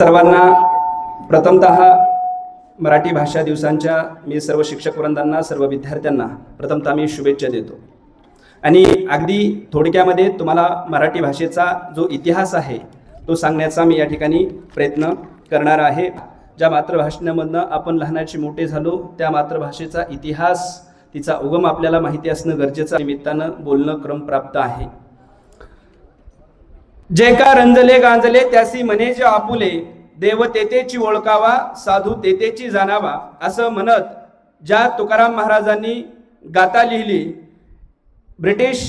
सर्वांना प्रथमतः मराठी भाषा दिवसांच्या मी सर्व शिक्षक वृंदांना, सर्व विद्यार्थ्यांना प्रथमतः मी शुभेच्छा देतो. आणि अगदी थोडक्यामध्ये तुम्हाला मराठी भाषेचा जो इतिहास आहे तो सांगण्याचा मी या ठिकाणी प्रयत्न करणार आहे. ज्या मातृभाषेमधनं आपण लहानाचे मोठे झालो त्या मातृभाषेचा इतिहास, तिचा उगम आपल्याला माहिती असणं गरजेचं निमित्तानं बोलणं क्रमप्राप्त आहे. जे का रंजले गांजले त्यासी म्हणे जे आपुले, देव तेतेची ओळखावा साधू तेतेची जाणावा, असं म्हणत ज्या तुकाराम महाराजांनी गाथा लिहिली. ब्रिटिश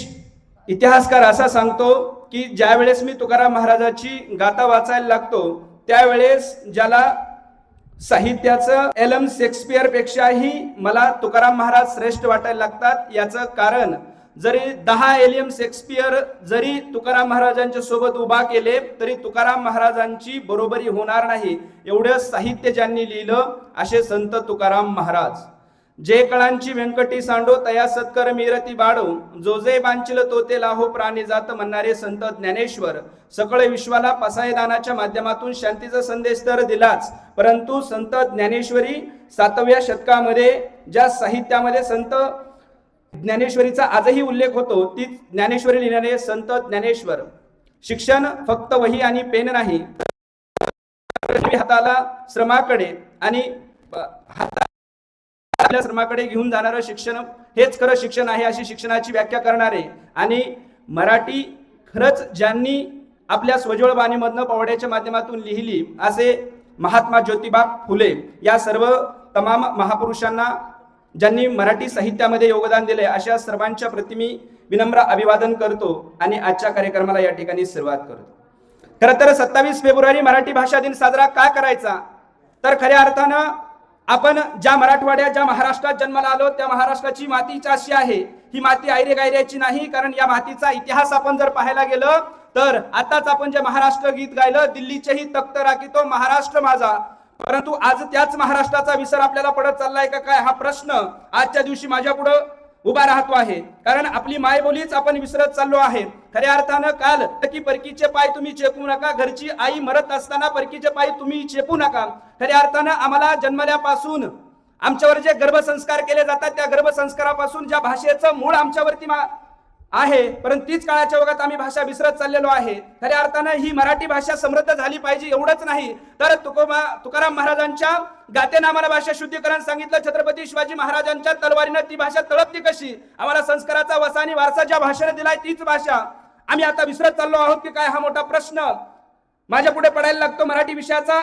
इतिहासकार असा सांगतो की ज्या वेळेस मी तुकाराम महाराजाची गाथा वाचायला लागतो त्यावेळेस ज्याला साहित्याचं एलम शेक्सपियर पेक्षाही मला तुकाराम महाराज श्रेष्ठ वाटायला लागतात. याचं कारण जरी 10 एलियम शेक्सपियर जरी तुकाराम महाराजांच्या सोबत उभा केले तरी तुकाराम महाराजांची बरोबरी होणार नाही. एवढं साहित्य ज्यांनी लिहिलं असे संत तुकाराम महाराज. जे कळांची व्यंकटी सांडो तया सत्कर मीरती बाळो, जो जे बांचिल तो ते लाहो प्राणी जात म्हणणारे संत ज्ञानेश्वर. सकळ विश्वाला पसायदानाच्या माध्यमातून शांतीचा संदेश तर दिलाच, परंतु संत ज्ञानेश्वरी 7व्या शतकामध्ये ज्या साहित्यामध्ये संत ज्ञानेश्वरीचा आजही उल्लेख होतो ती ज्ञानेश्वरी लिहिणारे संत ज्ञानेश्वर. शिक्षण फक्त वही आणि पेन नाही, हाताला श्रमाकडे आणि आपल्या श्रमाकडे घेऊन जाणारं शिक्षण हेच खरं शिक्षण आहे अशी शिक्षणाची व्याख्या करणारे. आणि मराठी खरंच ज्यांनी आपल्या स्वज्वळ बाणीमधनं पवड्याच्या माध्यमातून लिहिली असे महात्मा ज्योतिबा फुले या सर्व तमाम महापुरुषांना ज्यांनी मराठी साहित्यामध्ये योगदान दिले अशा सर्वांच्या प्रति मी विनम्र अभिवादन करतो आणि आजच्या कार्यक्रमाला या ठिकाणी सुरुवात करतो. खरं तर 27 फेब्रुवारी मराठी भाषा दिन साजरा का करायचा, तर खऱ्या अर्थानं आपण ज्या मराठवाड्यात ज्या महाराष्ट्रात जन्माला आलो त्या महाराष्ट्राची माती अशी आहे. ही माती आयरे गायऱ्याची नाही, कारण या मातीचा इतिहास आपण जर पाहायला गेलं तर आताच आपण जे महाराष्ट्र गीत गायलं, दिल्लीचेही तख्त राखीतो महाराष्ट्र माझा, परंतु आज त्याच महाराष्ट्राचा विसर आपल्याला पडत चाललाय का काय हा प्रश्न आजच्या दिवशी माझ्या पुढे उभा राहतो आहे. कारण आपली मायबोलीच आपण विसरत चाललो आहे. खऱ्या अर्थानं काल की परकीचे पाय तुम्ही चेपू नका, घरची आई मरत असताना परकीचे पाय तुम्ही चेपू नका. खऱ्या अर्थानं आम्हाला जन्मल्यापासून आमच्यावर जे गर्भसंस्कार केले जातात त्या गर्भसंस्कारापासून ज्या भाषेचं मूळ आमच्यावरती आहे, परंतु तीच काळाच्या ओघात आम्ही भाषा विसरत चाललेलो आहे. खऱ्या अर्थानं ही मराठी भाषा समृद्ध झाली पाहिजे. एवढंच नाही तर तुकाराम महाराजांच्या गातेनं आम्हाला भाषा शुद्धीकरण सांगितलं. छत्रपती शिवाजी महाराजांच्या तलवारीनं ती भाषा तळपती कशी. आम्हाला संस्काराचा वसा आणि वारसा ज्या भाषेने दिलाय तीच भाषा आम्ही आता विसरत चाललो आहोत की काय, हा मोठा प्रश्न माझ्या पुढे पडायला लागतो. मराठी विषयाचा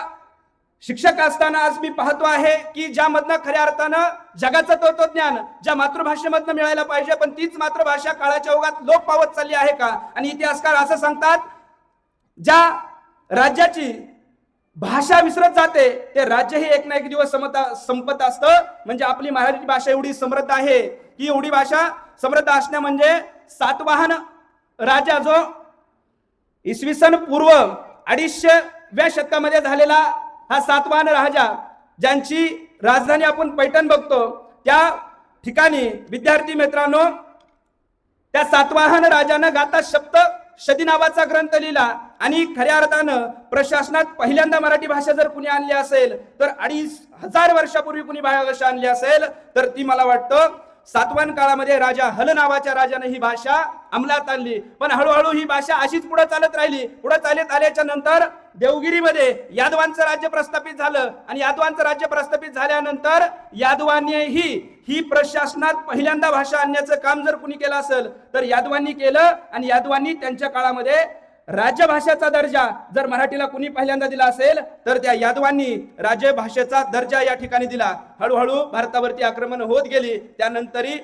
शिक्षक असताना आज मी पाहतो आहे की ज्यामधनं खऱ्या अर्थानं जगाचं तत्वज्ञान ज्या मातृभाषेमधनं मिळायला पाहिजे, पण तीच मातृभाषा काळाच्या ओघात लोप पावत चालली आहे का. आणि इतिहासकार असं सांगतात ज्या राज्याची भाषा विसरत जाते ते राज्य हे एक ना एक दिवस संपत असतं. म्हणजे आपली मराठी भाषा एवढी समृद्ध आहे की एवढी भाषा समृद्ध असणं म्हणजे सातवाहन राजा जो इसवी सन पूर्व 250व्या शतकामध्ये झालेला हा सातवाहन राजा, ज्यांची राजधानी आपण पैठण बघतो, त्या ठिकाणी विद्यार्थी मित्रांनो त्या सातवाहन राजानं गाथा सप्तशती नावाचा ग्रंथ लिहिला. आणि खऱ्या अर्थानं प्रशासनात पहिल्यांदा मराठी भाषा जर कुणी आणली असेल तर 2500 वर्षापूर्वी कुणी भाषा आणली असेल तर ती मला वाटतं सातवाहन काळामध्ये राजा हल नावाच्या राजाने ही भाषा अंमलात आणली. पण हळूहळू ही भाषा अशीच पुढे चालत राहिली. पुढे चालत आल्याच्या नंतर देवगिरीमध्ये यादवांचं राज्य प्रस्थापित झालं आणि यादवांचं राज्य प्रस्थापित झाल्यानंतर यादवांनी ही प्रशासनात पहिल्यांदा भाषा आणण्याचं काम जर कुणी केलं असेल तर यादवांनी केलं. आणि यादवांनी त्यांच्या काळामध्ये राज्यभाषेचा दर्जा जर मराठीला कुणी पहिल्यांदा दिला असेल तर त्या यादवांनी राजभाषेचा दर्जा या ठिकाणी दिला. हळूहळू भारतावरती आक्रमण होत गेली. त्यानंतरही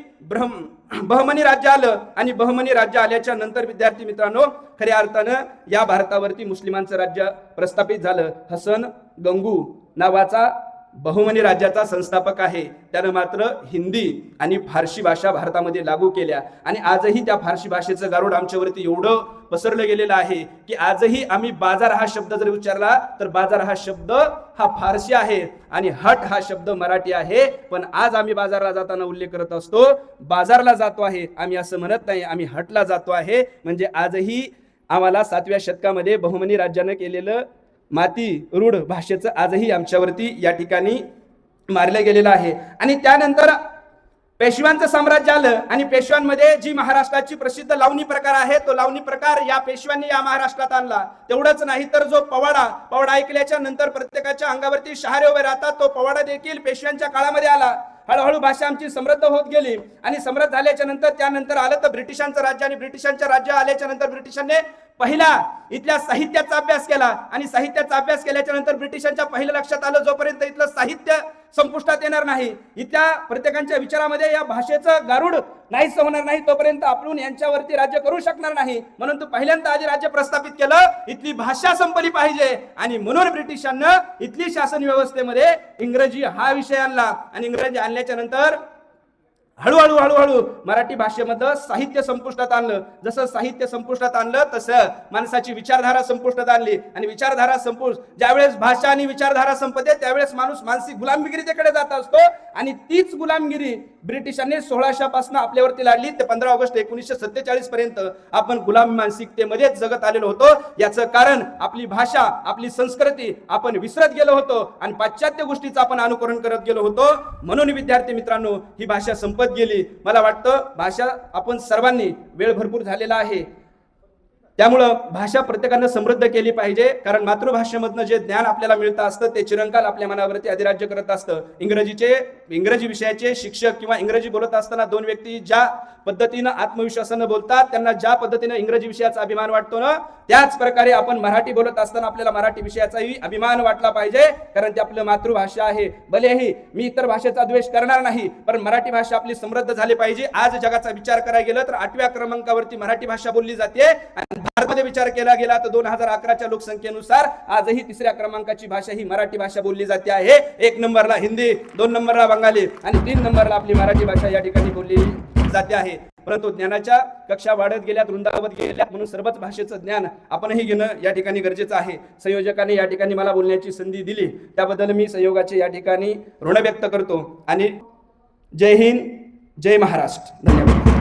बहमनी राज्य आलं आणि बहमनी राज्य आल्याच्या नंतर विद्यार्थी मित्रांनो खऱ्या अर्थानं या भारतावरती मुस्लिमांचं राज्य प्रस्थापित झालं. हसन गंगू नावाचा बहुमनी राज्याचा संस्थापक आहे. त्यानं मात्र हिंदी आणि फारसी भाषा भारतामध्ये लागू केल्या आणि आजही त्या फारसी भाषेचं गारुड आमच्यावरती एवढं पसरलं गेलेलं आहे की आजही आम्ही बाजार हा शब्द जर उच्चारला तर बाजार हा शब्द हा फारसी आहे आणि हट हा शब्द मराठी आहे. पण आज आम्ही बाजारला जाताना उल्लेख करत असतो बाजारला जातो आहे, आम्ही असं म्हणत नाही, आम्ही हटला जातो आहे. म्हणजे आजही आम्हाला 7व्या शतकामध्ये बहुमनी राज्यानं केलेलं माती रूढ भाषेचं आजही आमच्यावरती या ठिकाणी मारलं गेलेलं आहे. आणि त्यानंतर पेशव्यांचं साम्राज्य आलं आणि पेशव्यांमध्ये जी महाराष्ट्राची प्रसिद्ध लावणी प्रकार आहे तो लावणी प्रकार या पेशव्यांनी या महाराष्ट्रात आणला. तेवढंच नाही तर जो पवाडा ऐकल्याच्या नंतर प्रत्येकाच्या अंगावरती शहारे उभे राहतात, तो पवाडा देखील पेशव्यांच्या काळामध्ये आला. हळूहळू भाषा आमची समृद्ध होत गेली आणि समृद्ध झाल्याच्या नंतर त्यानंतर आलं तर ब्रिटिशांचं राज्य आणि ब्रिटिशांच्या राज्य आल्याच्या नंतर ब्रिटिशांनी पहिला इथल्या साहित्याचा अभ्यास केला आणि साहित्याचा अभ्यास केल्याच्या नंतर ब्रिटिशांच्या पहिलं लक्षात आलं जोपर्यंत इथलं साहित्य संपुष्टात येणार नाही, इथल्या प्रत्येकाच्या विचारामध्ये या भाषेचं गारुड नाहीच होणार नाही तोपर्यंत आपण यांच्यावरती राज्य करू शकणार नाही. म्हणून तो पहिल्यांदा आधी राज्य प्रस्थापित केलं, इथली भाषा संपली पाहिजे आणि म्हणून ब्रिटिशांना इथली शासन व्यवस्थेमध्ये इंग्रजी हा विषय आणला आणि इंग्रजी आणल्याच्या नंतर हळूहळू मराठी भाषेमध्ये साहित्य संपुष्टात आणलं. जसं साहित्य संपुष्टात आणलं तसं माणसाची विचारधारा संपुष्टात आणली आणि विचारधारा ज्यावेळेस भाषा आणि विचारधारा संपते त्यावेळेस माणूस मानसिक गुलामगिरीकडे जात असतो आणि तीच गुलामगिरी ब्रिटिशांनी 1600 पासून आपल्यावरती लादली ते 15 ऑगस्ट 1947 पर्यंत आपण गुलाम मानसिकतेमध्येच जगत आलेलो होतो. याचं कारण आपली भाषा, आपली संस्कृती आपण विसरत गेलो होतो आणि पाश्चात्य गोष्टीचं आपण अनुकरण करत गेलो होतो. म्हणून विद्यार्थी मित्रांनो, ही भाषा संपत गेली. मला वाटतं भाषा आपण सर्वांनी, वेळ भरपूर झालेला आहे त्यामुळं भाषा प्रत्येकानं समृद्ध केली पाहिजे. कारण मातृभाषेमधनं जे ज्ञान आपल्याला मिळतं असतं ते चिरंकाल आपल्या मनावरती अधिराज्य करत असतं. इंग्रजी विषयाचे शिक्षक किंवा इंग्रजी बोलत असताना दोन व्यक्ती ज्या पद्धतीनं आत्मविश्वासानं बोलतात, त्यांना ज्या पद्धतीनं इंग्रजी विषयाचा अभिमान वाटतो ना, त्याच प्रकारे आपण मराठी बोलत असताना आपल्याला मराठी विषयाचाही अभिमान वाटला पाहिजे. कारण ती आपलं मातृभाषा आहे. भलेही मी इतर भाषेचा द्वेष करणार नाही, पण मराठी भाषा आपली समृद्ध झाली पाहिजे. आज जगाचा विचार करायला गेलं तर 8व्या क्रमांकावरती मराठी भाषा बोलली जाते आणि भारतामध्ये विचार केला गेला तर 2011च्या लोकसंख्येनुसार आजही 3ऱ्या क्रमांकाची भाषा ही मराठी भाषा बोलली जाते आहे. 1 नंबरला हिंदी, 2 नंबरला बंगाली आणि 3 नंबरला आपली मराठी भाषा या ठिकाणी बोलली जाते आहे. परंतु ज्ञानाच्या कक्षा वाढत गेल्यात, रुंदावत गेल्यात, म्हणून सर्वच भाषेचं ज्ञान आपणही घेणं या ठिकाणी गरजेचं आहे. संयोजकांनी या ठिकाणी मला बोलण्याची संधी दिली त्याबद्दल मी संयोगाचे या ठिकाणी ऋण व्यक्त करतो आणि जय हिंद, जय महाराष्ट्र. धन्यवाद.